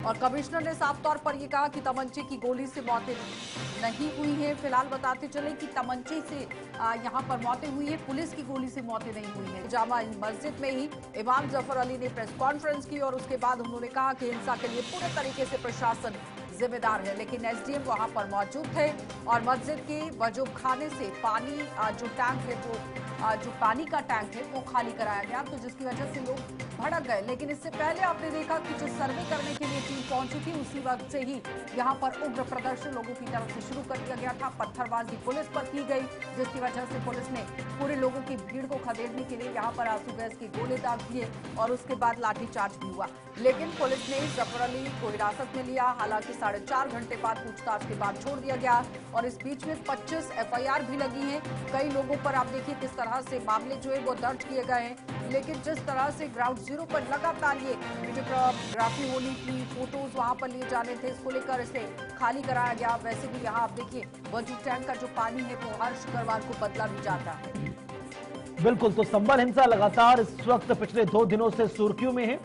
और कमिश्नर ने साफ तौर पर यह कहा कि तमंचे की गोली से मौतें नहीं हुई है। फिलहाल बताते चले कि तमंचे से यहां पर मौतें हुई है, पुलिस की गोली से मौतें नहीं हुई है। जामा मस्जिद में ही इमाम जफर अली ने प्रेस कॉन्फ्रेंस की और उसके बाद उन्होंने कहा कि हिंसा के लिए पूरे तरीके से प्रशासन जिम्मेदार है, लेकिन एसडीएम वहां पर मौजूद थे और मस्जिद के वजूब खाने से पानी जो टैंक है वो जो पानी का टैंक है वो खाली कराया गया, तो जिसकी वजह से लोग भड़क गए। लेकिन इससे पहले आपने देखा कि जो सर्वे करने के लिए टीम पहुंची थी उसी वक्त से ही यहां पर उग्र प्रदर्शन लोगों की तरफ से शुरू कर दिया गया था। पत्थरबाजी पुलिस पर की गई, जिसकी वजह से पुलिस ने पूरे लोगों की भीड़ को खदेड़ने के लिए यहां पर आंसू गैस के गोले दाग दिए और उसके बाद लाठीचार्ज भी हुआ। लेकिन पुलिस ने जफर अली को हिरासत में लिया, हालांकि 4.5 घंटे बाद पूछताछ के बाद छोड़ दिया गया और इस बीच में 25 एफआईआर भी लगी हैं। कई लोगों पर आप देखिए किस तरह से मामले जो है वो दर्ज किए गए हैं, लेकिन जिस तरह से ग्राउंड जीरो पर लगातार ये वीडियोग्राफी होनी थी, फोटोज वहां पर लिए जाने थे, इसको लेकर इसे खाली कराया गया। वैसे भी यहाँ आप देखिए वजूद टैंक का जो पानी है वो हर शुक्रवार को बदला भी जाता है। बिल्कुल, तो संभल हिंसा लगातार इस वक्त पिछले 2 दिनों से सुर्खियों में है।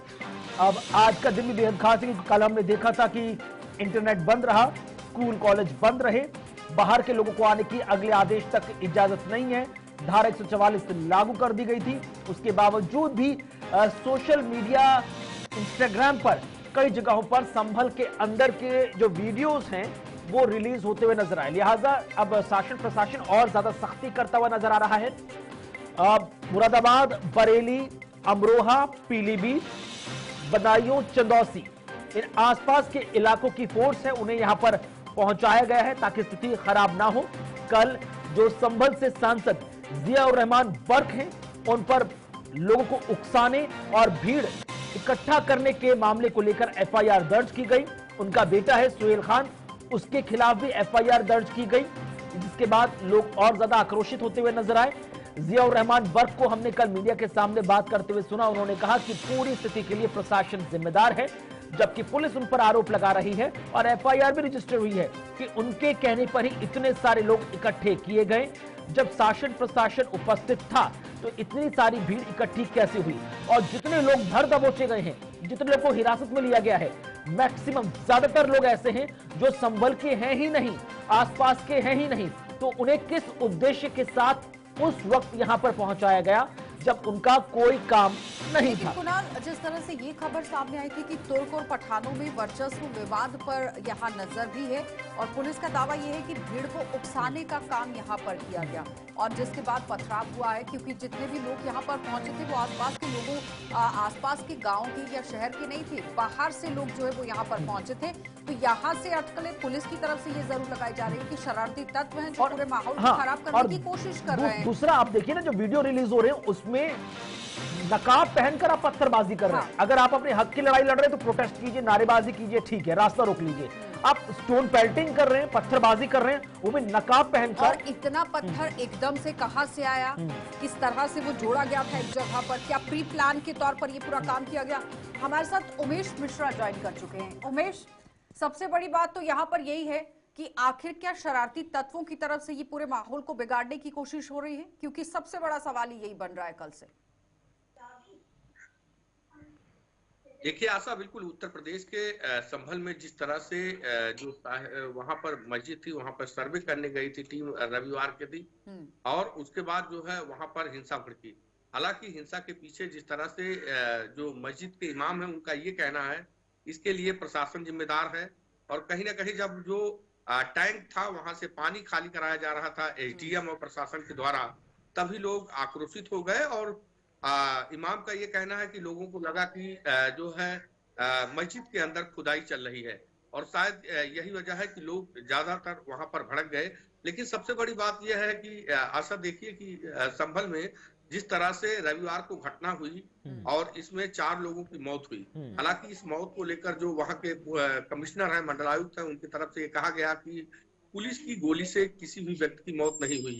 अब आज का दिन भी बेहद खास है क्योंकि कल हमने देखा था कि इंटरनेट बंद रहा, स्कूल कॉलेज बंद रहे, बाहर के लोगों को आने की अगले आदेश तक इजाजत नहीं है, धारा 144 लागू कर दी गई थी। उसके बावजूद भी सोशल मीडिया इंस्टाग्राम पर कई जगहों पर संभल के अंदर के जो वीडियोस हैं वो रिलीज होते हुए नजर आए। लिहाजा अब शासन प्रशासन और ज्यादा सख्ती करता हुआ नजर आ रहा है। मुरादाबाद, बरेली, अमरोहा, पीलीभीत, बदायूं, चंदौसी, इन आसपास के इलाकों की फोर्स है उन्हें यहां पर पहुंचाया गया है ताकि स्थिति खराब ना हो। कल जो संभल से सांसद जियाउर रहमान बर्क हैं उन पर लोगों को उकसाने और भीड़ इकट्ठा करने के मामले को लेकर एफआईआर दर्ज की गई। उनका बेटा है सुहेल खान, उसके खिलाफ भी एफआईआर दर्ज की गई, जिसके बाद लोग और ज्यादा आक्रोशित होते हुए नजर आए। जियाउर रहमान बर्क को हमने कल मीडिया के सामने बात करते हुए सुना, उन्होंने कहा कि पूरी स्थिति के लिए प्रशासन जिम्मेदार है, जबकि पुलिस उन पर आरोप लगा रही है और एफआईआर भी रजिस्टर हुई है कि उनके कहने पर ही इतने सारे लोग इकट्ठे किए गए। जब शासन प्रशासन उपस्थित था तो इतनी सारी भीड़ इकट्ठी कैसे हुई और जितने लोग धर दबोचे गए हैं, जितने लोगों को हिरासत में लिया गया है, मैक्सिमम ज्यादातर लोग ऐसे हैं जो संभल के हैं ही नहीं, आसपास के हैं ही नहीं, तो उन्हें किस उद्देश्य के साथ उस वक्त यहां पर पहुंचाया गया जब उनका कोई काम नहीं था। कुणाल, जिस तरह से ये खबर सामने आई थी कि तुर्क और पठानों में वर्चस्व विवाद पर यहाँ नजर भी है और पुलिस का दावा यह है कि भीड़ को उकसाने का काम यहाँ पर किया गया और जिसके बाद पथराव हुआ है, क्योंकि जितने भी लोग यहाँ पर पहुंचे थे वो आसपास के लोगों आसपास के गाँव के या शहर के नहीं थे, बाहर से लोग जो है वो यहाँ पर पहुंचे थे। तो यहाँ से अटकलें पुलिस की तरफ से ये जरूर लगाई जा रही है कि शरारती तत्व हैं जो पूरे माहौल को खराब करने की कोशिश कर रहे हैं। दूसरा आप देखिए ना, जो वीडियो रिलीज हो रहे हैं उसमें नकाब पहनकर आप पत्थरबाजी कर रहे हैं। अगर आप अपने हक की लड़ाई लड़ रहे हैं तो प्रोटेस्ट कीजिए, नारेबाजी कीजिए, ठीक है, रास्ता रोक लीजिए। आप स्टोन पेल्टिंग कर रहे हैं, पत्थरबाजी कर रहे हैं, वो भी नकाब पहनकर। और इतना पत्थर एकदम से कहां से आया, किस तरह से वो जोड़ा गया था एक जगह पर, क्या प्री प्लान के तौर पर ये पूरा काम किया गया? हमारे साथ उमेश मिश्रा ज्वाइन कर चुके हैं। उमेश, सबसे बड़ी बात तो यहाँ पर यही है कि आखिर क्या शरारती तत्वों की तरफ से ये पूरे माहौल को बिगाड़ने की कोशिश हो रही है? क्योंकि सबसे बड़ा सवाल यही बन रहा है कल से। देखिए आशा, बिल्कुल उत्तर प्रदेश के संभल में जिस तरह से जो वहां पर मस्जिद थी वहां पर सर्वे करने गई थी टीम रविवार के दिन और उसके बाद जो है वहां पर हिंसा भड़की। हालांकि हिंसा के पीछे जिस तरह से जो मस्जिद के इमाम है उनका ये कहना है इसके लिए प्रशासन जिम्मेदार है और कहीं ना कहीं जब जो टैंक था वहां से पानी खाली कराया जा रहा था एसडीएम और प्रशासन के द्वारा, तभी लोग आक्रोशित हो गए और इमाम का ये कहना है कि लोगों को लगा कि जो है मस्जिद के अंदर खुदाई चल रही है और शायद यही वजह है कि लोग ज्यादातर वहां पर भड़क गए। लेकिन सबसे बड़ी बात यह है कि आशा देखिए कि संभल में जिस तरह से रविवार को घटना हुई और इसमें 4 लोगों की मौत हुई। हालांकि इस मौत को लेकर जो वहां के कमिश्नर है, मंडलायुक्त है, उनकी तरफ से ये कहा गया कि पुलिस की गोली से किसी भी व्यक्ति की मौत नहीं हुई।